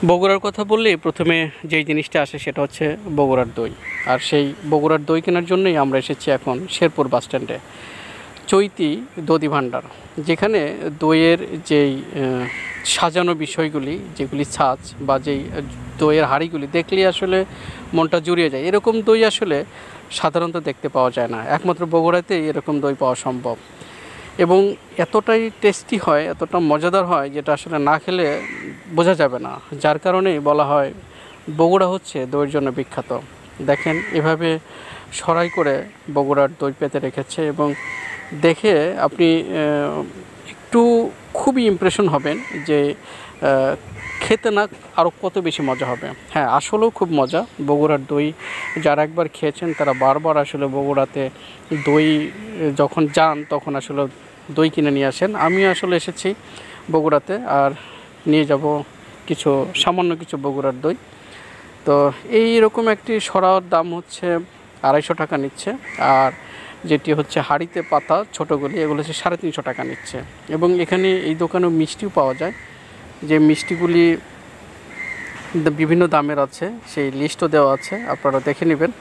বগুড়ার কথা বললেই প্রথমে যেই জিনিসটা আসে সেটা হচ্ছে বগুড়ার দই। আর সেই বগুড়ার দই কেনার জন্যই আমরা এসেছি এখন শেরপুর বাস স্ট্যান্ডে চৈতি দধি ভাণ্ডার, যেখানে দইয়ের যেই সাজানো বিষয়গুলি, যেগুলি ছাঁচ বা যেই দইয়ের হাঁড়িগুলি দেখলেই আসলে মনটা জুড়িয়ে যায়। এরকম দই আসলে সাধারণত দেখতে পাওয়া যায় না, একমাত্র বগুড়াতেই এরকম দই পাওয়া সম্ভব। এবং এতটাই টেস্টি হয়, এতটা মজাদার হয়, যেটা আসলে না খেলে বোঝা যাবে না। যার কারণেই বলা হয় বগুড়া হচ্ছে দইয়ের জন্য বিখ্যাত। দেখেন এভাবে সরাই করে বগুড়ার দই পেতে রেখেছে এবং দেখে আপনি একটু খুবই ইমপ্রেশন হবেন যে খেতে না আরও কত বেশি মজা হবে। হ্যাঁ, আসলেও খুব মজা। বগুড়ার দই যারা একবার খেয়েছেন তারা বারবার আসলে বগুড়াতে দই যখন যান তখন আসলে দই কিনে নিয়ে আসেন। আমিও আসলে এসেছি বগুড়াতে, আর নিয়ে যাব কিছু সামান্য কিছু বগুড়ার দই। তো এই রকম একটি সরার দাম হচ্ছে 250 টাকা নিচ্ছে, আর যেটি হচ্ছে হাঁড়িতে পাতা ছোটোগুলি এগুলো হচ্ছে 350 টাকা নিচ্ছে। এবং এখানে এই দোকানেও মিষ্টিও পাওয়া যায়, যে মিষ্টিগুলি বিভিন্ন দামের আছে, সেই লিস্টও দেওয়া আছে, আপনারা দেখে নেবেন।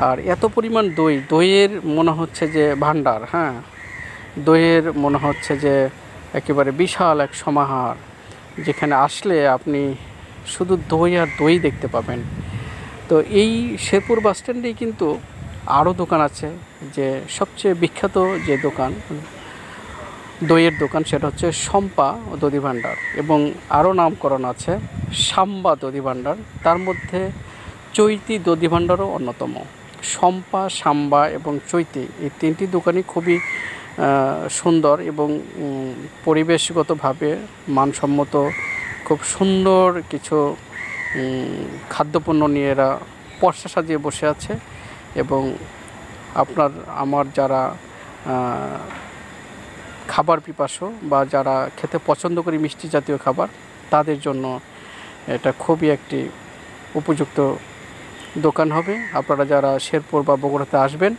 আর এত পরিমাণ দইয়ের মনে হচ্ছে যে ভাণ্ডার, হ্যাঁ, দইয়ের মনে হচ্ছে যে একেবারে বিশাল এক সমাহার, যেখানে আসলে আপনি শুধু দই আর দই দেখতে পাবেন। তো এই শেরপুর বাস স্ট্যান্ডেই কিন্তু আরও দোকান আছে, যে সবচেয়ে বিখ্যাত যে দোকান, দইয়ের দোকান, সেটা হচ্ছে শম্পা দধি ভাণ্ডার, এবং আরও নামকরণ আছে সাম্বা দধি ভাণ্ডার। তার মধ্যে চৈতি দধি ভাণ্ডারও অন্যতম। শম্পা, সাম্বা এবং চৈতি এই তিনটি দোকানই খুবই সুন্দর এবং পরিবেশগতভাবে মানসম্মত, খুব সুন্দর কিছু খাদ্যপণ্য নিয়ে এরা পসরা সাজিয়ে বসে আছে। এবং আমার যারা খাবার পিপাসু বা যারা খেতে পছন্দ করি মিষ্টি জাতীয় খাবার, তাদের জন্য এটা খুবই একটি উপযুক্ত দোকান হবে। আপনারা যারা শেরপুর বা বগুড়াতে আসবেন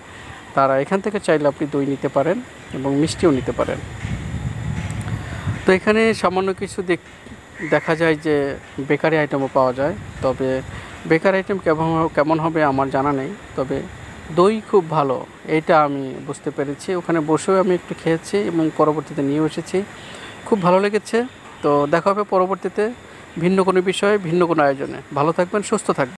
তারা এখান থেকে চাইলে আপনি দই নিতে পারেন এবং মিষ্টিও নিতে পারেন। তো এখানে সামান্য কিছু দেখা যায় যে বেকারি আইটেমও পাওয়া যায়, তবে বেকারি আইটেম কেমন হবে আমার জানা নেই, তবে দই খুব ভালো এটা আমি বুঝতে পেরেছি। ওখানে বসেও আমি একটু খেয়েছি এবং পরবর্তীতে নিয়েও এসেছি, খুব ভালো লেগেছে। তো দেখা হবে পরবর্তীতে ভিন্ন কোনো বিষয়ে, ভিন্ন কোনো আয়োজনে। ভালো থাকবেন, সুস্থ থাকবেন।